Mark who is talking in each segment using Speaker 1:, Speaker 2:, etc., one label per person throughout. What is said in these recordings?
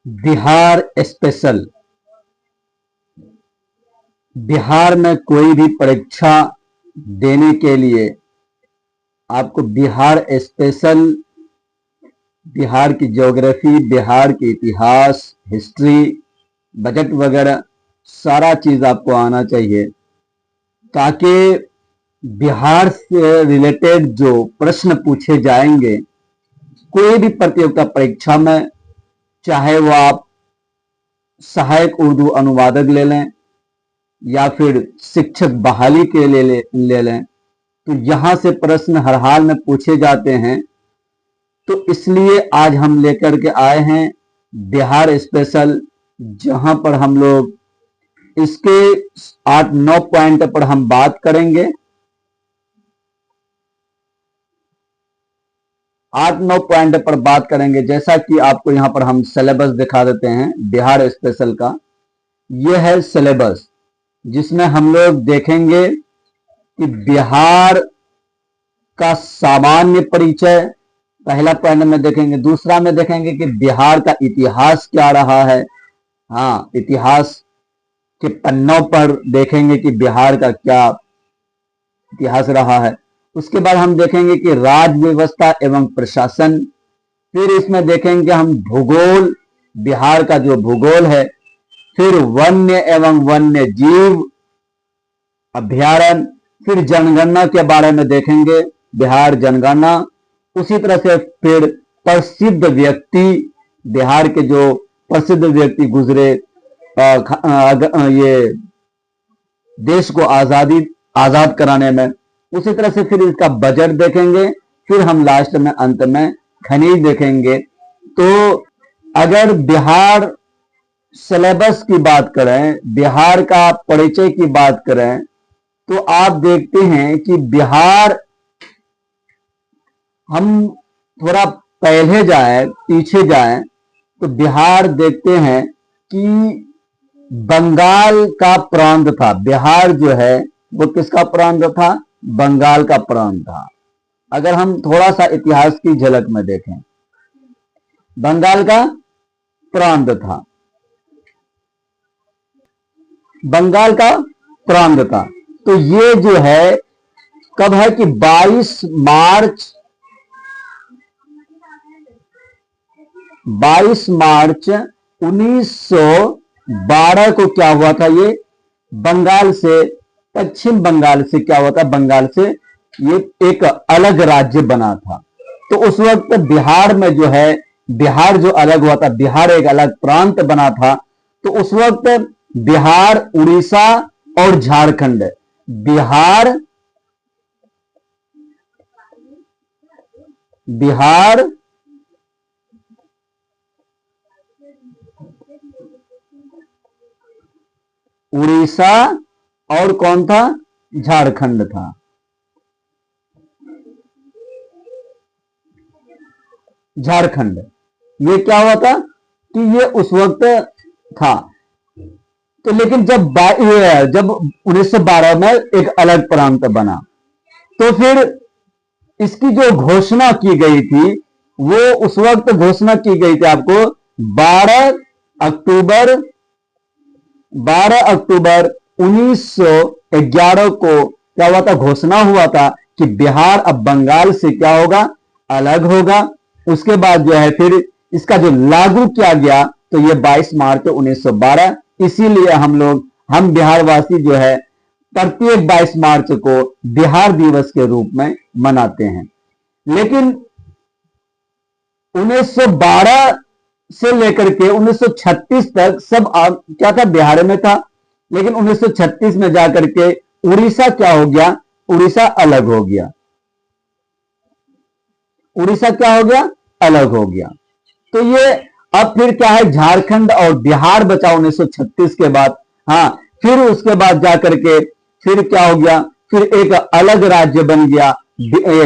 Speaker 1: Bihar special. Bihar में कोई भी परीक्षा देने के लिए आपको बिहार स्पेशल, बिहार की ज्योग्राफी, बिहार के इतिहास, हिस्ट्री, बजट वगैरह सारा चीज आपको आना चाहिए, ताकि बिहार से रिलेटेड जो प्रश्न पूछे जाएंगे कोई भी प्रतियोगिता परीक्षा में, चाहे वो आप सहायक उर्दू अनुवादक ले लें या फिर शिक्षक बहाली के ले लें, तो यहां से प्रश्न हर हाल में पूछे जाते हैं। तो इसलिए आज हम लेकर के आए हैं बिहार स्पेशल, जहां पर हम लोग इसके 8-9 पॉइंट पर हम बात करेंगे। 8-9 पॉइंट पर बात करेंगे। जैसा कि आपको यहां पर हम सिलेबस दिखा देते हैं बिहार स्पेशल का। यह है सिलेबस, जिसमें हम लोग देखेंगे कि बिहार का सामान्य परिचय पहला पॉइंट में देखेंगे। दूसरा में देखेंगे कि बिहार का इतिहास क्या रहा है। हाँ, इतिहास के पन्नों पर देखेंगे कि बिहार का क्या इतिहास रहा है। उसके बाद हम देखेंगे कि राज्य व्यवस्था एवं प्रशासन। फिर इसमें देखेंगे हम भूगोल, बिहार का जो भूगोल है। फिर वन्य एवं वन्य जीव अभ्यारण्य। फिर जनगणना के बारे में देखेंगे, बिहार जनगणना। उसी तरह से फिर प्रसिद्ध व्यक्ति, बिहार के जो प्रसिद्ध व्यक्ति गुजरे ये देश को आजाद कराने में। उसी तरह से फिर इसका बजट देखेंगे। फिर हम लास्ट में अंत में खनिज देखेंगे। तो अगर बिहार सिलेबस की बात करें, बिहार का परिचय की बात करें, तो आप देखते हैं कि बिहार, हम थोड़ा पहले जाए पीछे जाए तो बिहार देखते हैं कि बंगाल का प्रांत था। बिहार जो है वो किसका प्रांत था? बंगाल का प्रांत था। अगर हम थोड़ा सा इतिहास की झलक में देखें, बंगाल का प्रांत था, बंगाल का प्रांत था। तो ये जो है कब है कि 22 मार्च 1912 को क्या हुआ था? ये बंगाल से, पश्चिम बंगाल से क्या हुआ था? बंगाल से ये एक अलग राज्य बना था। तो उस वक्त बिहार में जो है, बिहार जो अलग हुआ था, बिहार एक अलग प्रांत बना था। तो उस वक्त बिहार, उड़ीसा और झारखंड, बिहार उड़ीसा और कौन था? झारखंड था। झारखंड, ये क्या हुआ था कि ये उस वक्त था। तो लेकिन जब 1912 में एक अलग प्रांत बना, तो फिर इसकी जो घोषणा की गई थी, वो उस वक्त घोषणा की गई थी आपको 12 अक्टूबर 1911 को क्या हुआ था? घोषणा हुआ था कि बिहार अब बंगाल से क्या होगा? अलग होगा। उसके बाद जो है फिर इसका जो लागू किया गया, तो ये 22 मार्च 1912। इसीलिए हम बिहारवासी जो है प्रत्येक 22 मार्च को बिहार दिवस के रूप में मनाते हैं। लेकिन 1912 से लेकर के 1936 तक सब क्या था? बिहार में था। लेकिन 1936 में जाकर के उड़ीसा क्या हो गया? उड़ीसा अलग हो गया। उड़ीसा क्या हो गया? अलग हो गया। तो ये अब फिर क्या है? झारखंड और बिहार बचा 1936 के बाद। हाँ, फिर उसके बाद जाकर के फिर क्या हो गया? फिर एक अलग राज्य बन गया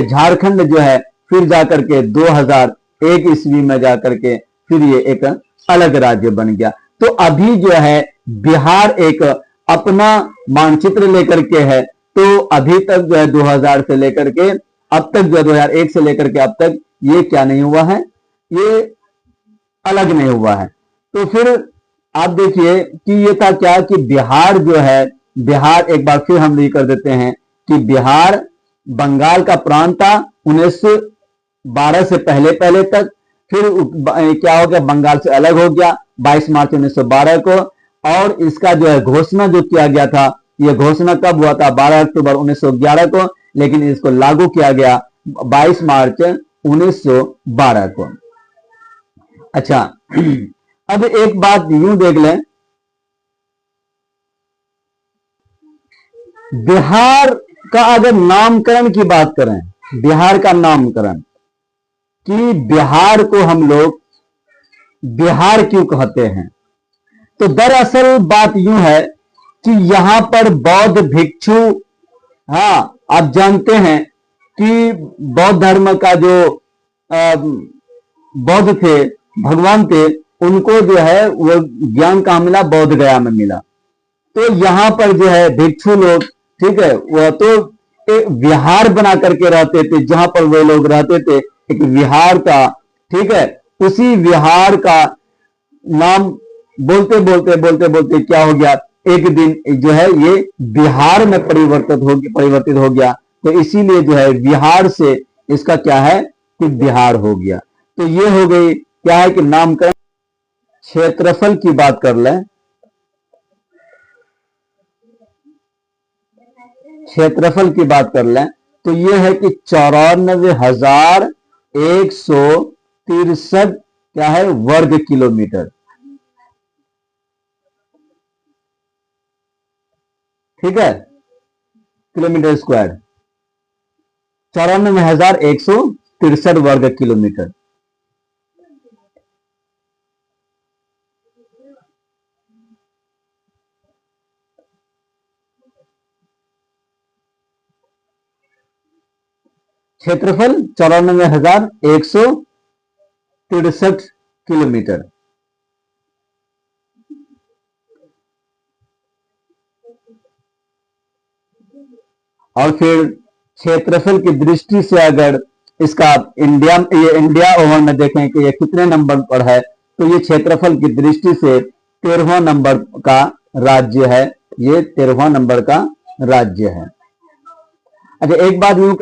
Speaker 1: झारखंड जो है। फिर जाकर के 2001 ईस्वी में जाकर के फिर ये एक अलग राज्य बन गया। तो अभी जो है बिहार एक अपना मानचित्र लेकर के है। तो अभी तक जो है 2000 से लेकर के अब तक, जो 2001 से लेकर के अब तक, ये क्या नहीं हुआ है? ये अलग नहीं हुआ है। तो फिर आप देखिए कि ये था क्या कि बिहार जो है, बिहार एक बार फिर हम ये कर देते हैं कि बिहार बंगाल का प्रांत था 1912 से पहले पहले तक। फिर क्या हो गया, बंगाल से अलग हो गया 22 मार्च 1912 को। और इसका जो है घोषणा जो किया गया था, यह घोषणा कब हुआ था, 12 अक्टूबर 1911 को, लेकिन इसको लागू किया गया 22 मार्च 1912 को। अच्छा, अब एक बात यूं देख लें, बिहार का अगर नामकरण की बात करें, बिहार का नामकरण कि बिहार को हम लोग बिहार क्यों कहते हैं, तो दरअसल बात यूं है कि यहां पर बौद्ध भिक्षु, हाँ आप जानते हैं कि बौद्ध धर्म का जो बौद्ध थे, भगवान थे, उनको जो है वो ज्ञान कहां मिला, बोध गया में मिला। तो यहां पर जो है भिक्षु लोग, ठीक है, वह तो एक विहार बना करके रहते थे, जहां पर वे लोग रहते थे एक विहार था, ठीक है। उसी विहार का नाम बोलते बोलते बोलते बोलते क्या हो गया, एक दिन जो है ये बिहार में परिवर्तित हो गया। तो इसीलिए जो है बिहार से इसका क्या है कि बिहार हो गया। तो ये हो गई क्या है कि नामकरण। क्षेत्रफल की बात कर लें, क्षेत्रफल की बात कर लें तो यह है कि 94,163 क्या है वर्ग किलोमीटर, ठीक है, किलोमीटर स्क्वायर, 94,163 वर्ग किलोमीटर। क्षेत्रफल 94,163 किलोमीटर। और फिर क्षेत्रफल की दृष्टि से अगर इसका इंडिया ओवर में देखें कि ये कितने नंबर पर है, तो ये क्षेत्रफल की दृष्टि से 13वां नंबर का राज्य है, ये 13वां नंबर का राज्य है। अच्छा, एक बात यूं